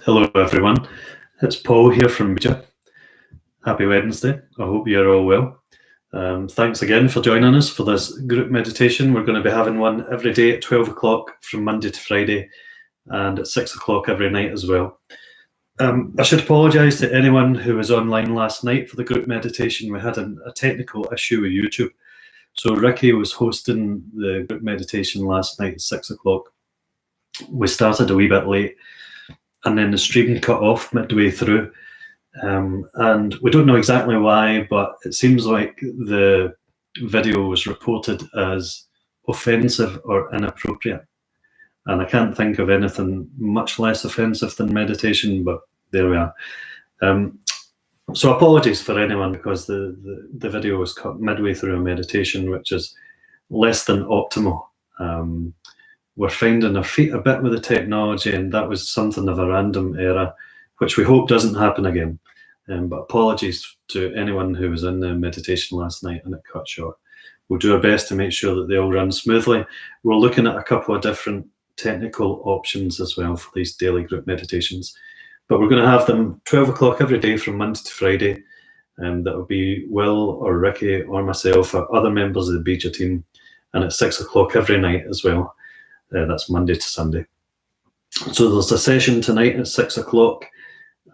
Hello everyone, it's Paul here from Beeja. Happy Wednesday, I hope you're all well. Thanks again for joining us for this group meditation. We're going to be having one every day at 12 o'clock from Monday to Friday and at 6 o'clock every night as well. I should apologise to anyone who was online last night for the group meditation. We had a technical issue with YouTube. So Ricky was hosting the group meditation last night at 6 o'clock. We started a wee bit late and then the stream cut off midway through. And we don't know exactly why, but it seems like the video was reported as offensive or inappropriate. And I can't think of anything much less offensive than meditation, but there we are. So apologies for anyone, because the video was cut midway through a meditation, which is less than optimal. We're finding our feet a bit with the technology, and that was something of a random error, which we hope doesn't happen again. But apologies to anyone who was in the meditation last night and it cut short. We'll do our best to make sure that they all run smoothly. We're looking at a couple of different technical options as well for these daily group meditations. But we're going to have them 12 o'clock every day from Monday to Friday. That will be Will or Ricky or myself or other members of the Beeja team. And at 6 o'clock every night as well. That's Monday to Sunday. So there's a session tonight at 6 o'clock.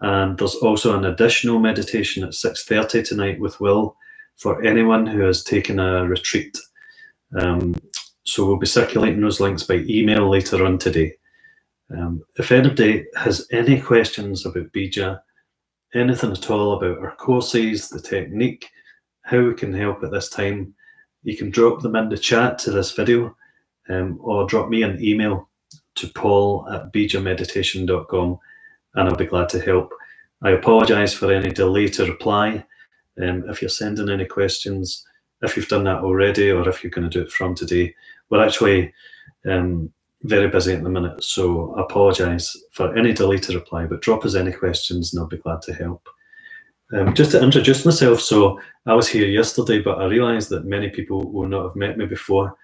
And there's also an additional meditation at 6:30 tonight with Will for anyone who has taken a retreat. So we'll be circulating those links by email later on today. If anybody has any questions about Beeja, anything at all about our courses, the technique, how we can help at this time, you can drop them in the chat to this video or drop me an email to paul@beejameditation.com and I'll be glad to help. I apologise for any delay to reply. If you're sending any questions, if you've done that already or if you're going to do it from today, we're actually very busy at the minute, so I apologise for any delay to reply, but drop us any questions and I'll be glad to help. Just to introduce myself, so I was here yesterday, but I realised that many people will not have met me before.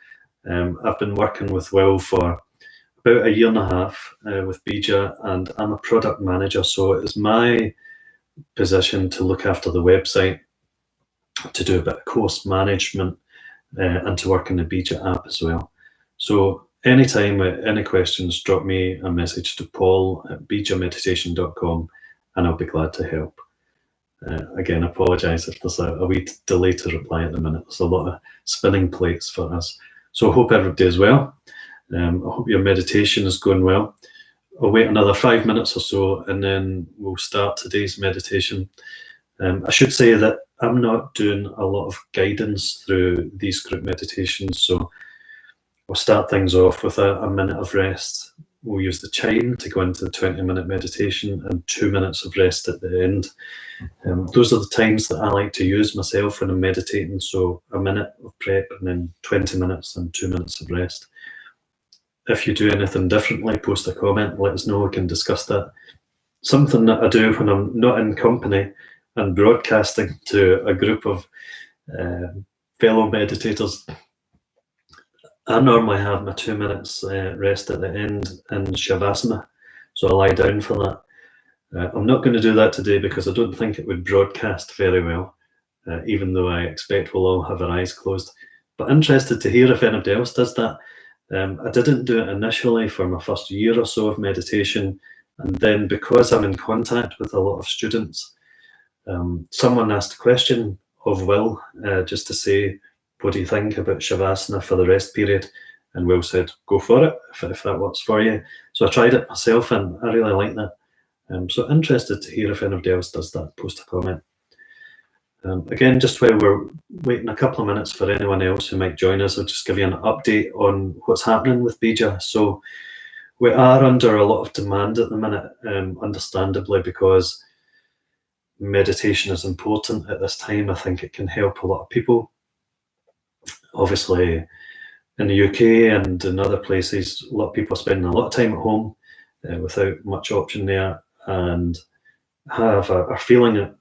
I've been working with Will for about a year and a half with Beeja, and I'm a product manager, so it's my position to look after the website, to do a bit of course management, and to work in the Beeja app as well. So anytime with any questions, drop me a message to paul@beejameditation.com and I'll be glad to help. Again, I apologise if there's a wee delay to reply at the minute. There's a lot of spinning plates for us. So I hope everybody is well. I hope your meditation is going well. I'll wait another 5 minutes or so and then we'll start today's meditation. I should say that I'm not doing a lot of guidance through these group meditations, so we'll start things off with a minute of rest. We'll use the chime to go into the 20-minute meditation and 2 minutes of rest at the end. Those are the times that I like to use myself when I'm meditating, so a minute of prep and then 20 minutes and 2 minutes of rest. If you do anything differently, post a comment, let us know, we can discuss that. Something that I do when I'm not in company and broadcasting to a group of fellow meditators, I normally have my 2 minutes rest at the end in Shavasana, so I lie down for that. I'm not going to do that today because I don't think it would broadcast very well, even though I expect we'll all have our eyes closed. But interested to hear if anybody else does that. I didn't do it initially for my first year or so of meditation, and then because I'm in contact with a lot of students, someone asked a question of Will just to say, what do you think about Shavasana for the rest period? And Will said, go for it, if that works for you. So I tried it myself and I really like that. So interested to hear if anybody else does that, post a comment. Again, just while we're waiting a couple of minutes for anyone else who might join us, I'll just give you an update on what's happening with Beeja. So we are under a lot of demand at the minute, understandably, because meditation is important at this time. I think it can help a lot of people. Obviously, in the UK and in other places, a lot of people are spending a lot of time at home without much option there and are feeling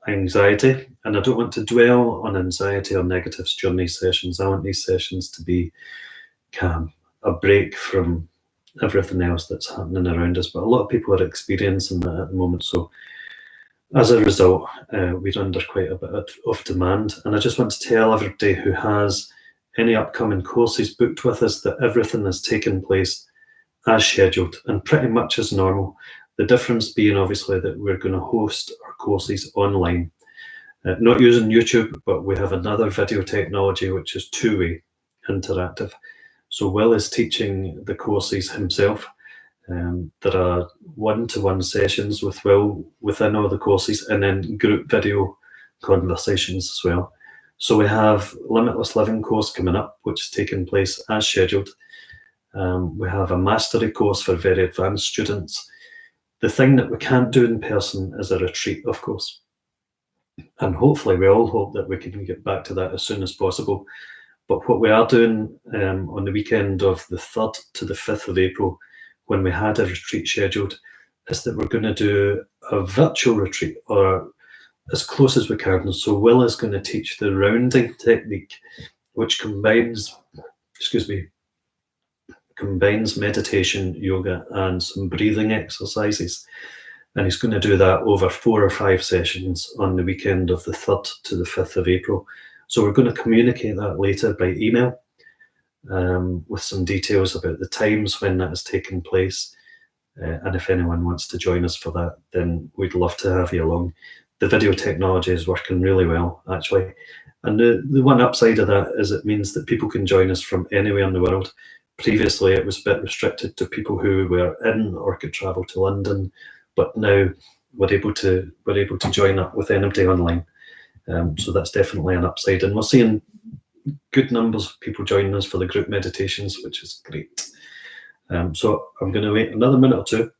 anxiety. And I don't want to dwell on anxiety or negatives during these sessions. I want these sessions to be a break from everything else that's happening around us. But a lot of people are experiencing that at the moment. So as a result, we're under quite a bit of demand. And I just want to tell everybody who has any upcoming courses booked with us that everything is taking place as scheduled and pretty much as normal. The difference being obviously that we're going to host our courses online, not using YouTube, but we have another video technology which is two-way interactive. So Will is teaching the courses himself. There are one-to-one sessions with Will within all the courses, and then group video conversations as well. So we have Limitless Living course coming up, which is taking place as scheduled. We have a mastery course for very advanced students. The thing that we can't do in person is a retreat, of course. And hopefully we all hope that we can get back to that as soon as possible. But what we are doing on the weekend of the 3rd to the 5th of April, when we had a retreat scheduled, is that we're going to do a virtual retreat, or as close as we can. So Will is going to teach the rounding technique, which combines meditation, yoga, and some breathing exercises. And he's going to do that over 4 or 5 sessions on the weekend of the 3rd to the 5th of April. So we're going to communicate that later by email with some details about the times when that is taking place. And if anyone wants to join us for that, then we'd love to have you along. The video technology is working really well, actually. And the one upside of that is it means that people can join us from anywhere in the world. Previously, it was a bit restricted to people who were in or could travel to London, but now we're able to join up with anybody online. So that's definitely an upside, and we're seeing good numbers of people joining us for the group meditations, which is great. So I'm going to wait another minute or two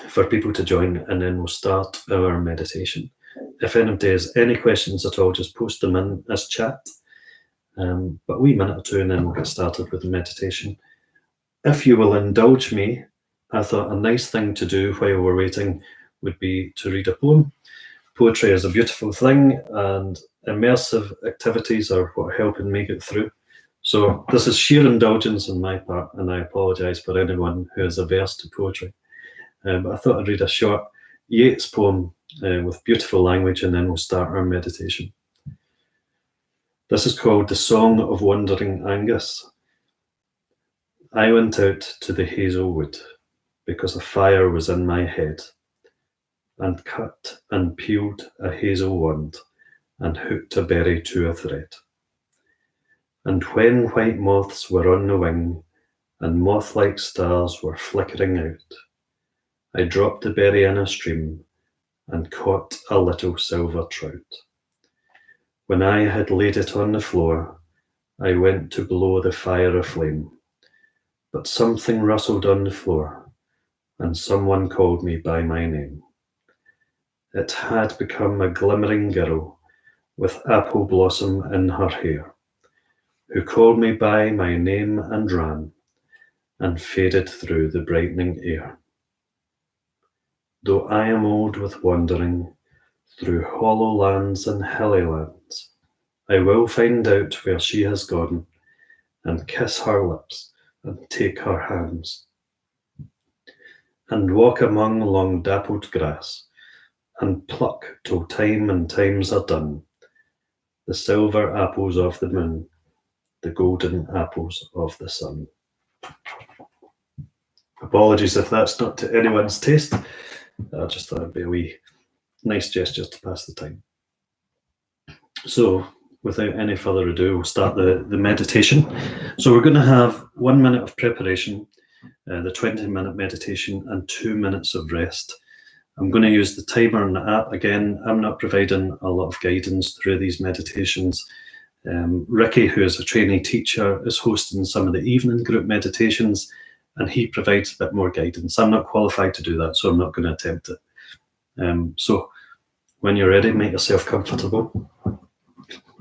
for people to join, and then we'll start our meditation. If anybody has any questions at all, just post them in as chat. But a wee minute or two, and then we'll get started with the meditation. If you will indulge me, I thought a nice thing to do while we're waiting would be to read a poem. Poetry is a beautiful thing, and immersive activities are what are helping me get through. So this is sheer indulgence on my part, and I apologise for anyone who is averse to poetry. But I thought I'd read a short Yeats poem with beautiful language, and then we'll start our meditation. This is called The Song of Wandering Angus. I went out to the hazel wood because a fire was in my head, and cut and peeled a hazel wand and hooked a berry to a thread. And when white moths were on the wing and moth-like stars were flickering out, I dropped the berry in a stream and caught a little silver trout. When I had laid it on the floor, I went to blow the fire aflame, but something rustled on the floor, and someone called me by my name. It had become a glimmering girl with apple blossom in her hair, who called me by my name and ran, and faded through the brightening air. Though I am old with wandering through hollow lands and hilly lands, I will find out where she has gone, and kiss her lips and take her hands, and walk among long dappled grass, and pluck till time and times are done, the silver apples of the moon, the golden apples of the sun. Apologies if that's not to anyone's taste. I just thought it'd be a wee nice gesture to pass the time. So without any further ado, we'll start the meditation. So we're going to have 1 minute of preparation, the 20-minute meditation, and 2 minutes of rest. I'm going to use the timer on the app. Again, I'm not providing a lot of guidance through these meditations. Ricky, who is a trainee teacher, is hosting some of the evening group meditations, and he provides a bit more guidance. I'm not qualified to do that, so I'm not going to attempt it. So when you're ready, make yourself comfortable.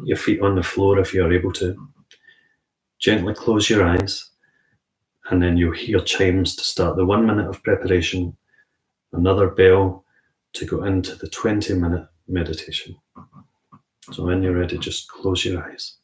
Your feet on the floor if you're able to. Gently close your eyes, and then you'll hear chimes to start the 1 minute of preparation, another bell to go into the 20-minute meditation. So when you're ready, just close your eyes.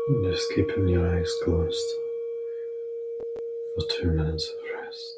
Just keeping your eyes closed for 2 minutes of rest.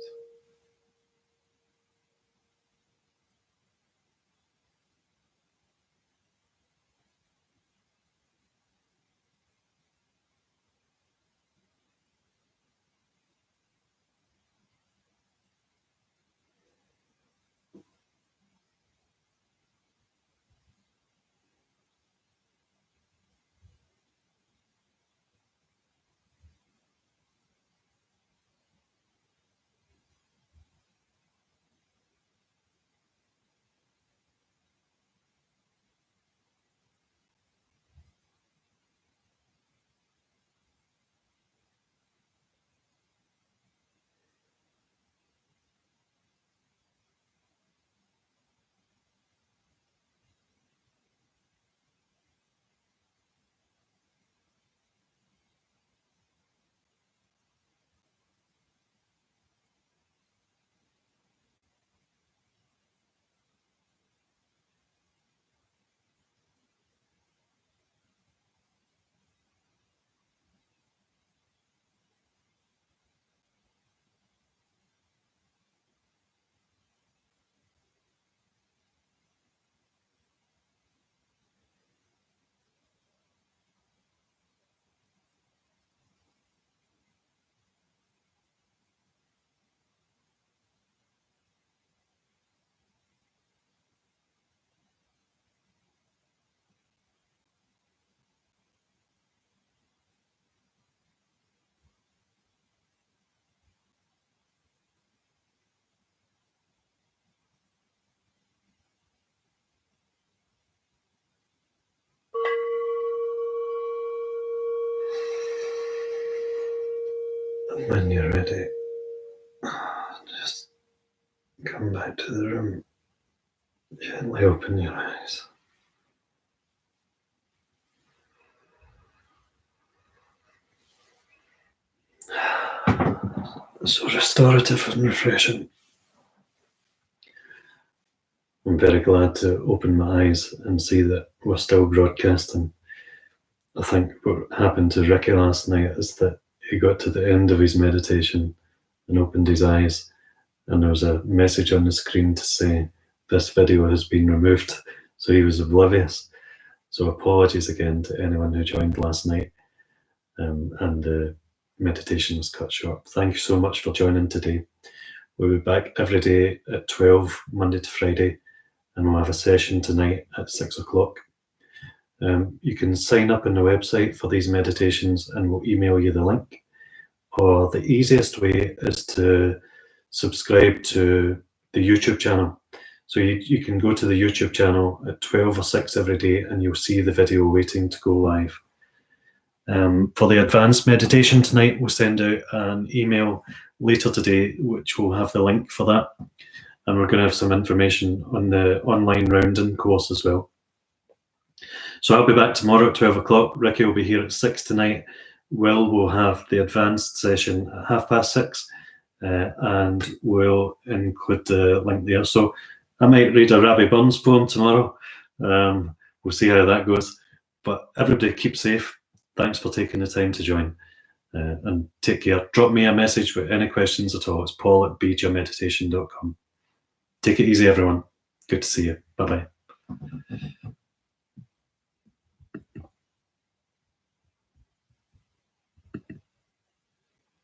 And when you're ready, just come back to the room. Gently open your eyes. So restorative and refreshing. I'm very glad to open my eyes and see that we're still broadcasting. I think what happened to Ricky last night is that he got to the end of his meditation and opened his eyes, and there was a message on the screen to say this video has been removed, so he was oblivious. So apologies again to anyone who joined last night, and the meditation was cut short. Thank you so much for joining today. We'll be back every day at 12, Monday to Friday, and we'll have a session tonight at 6 o'clock. You can sign up on the website for these meditations and we'll email you the link. Or the easiest way is to subscribe to the YouTube channel. So you can go to the YouTube channel at 12 or 6 every day and you'll see the video waiting to go live. For the advanced meditation tonight, we'll send out an email later today, which will have the link for that. And we're going to have some information on the online rounding course as well. So I'll be back tomorrow at 12 o'clock. Ricky will be here at 6 tonight. Will will have the advanced session at 6:30, and we'll include the link there. So I might read a Rabbie Burns poem tomorrow. We'll see how that goes. But everybody keep safe. Thanks for taking the time to join. And take care. Drop me a message with any questions at all. It's paul@beejameditation.com. Take it easy, everyone. Good to see you. Bye-bye.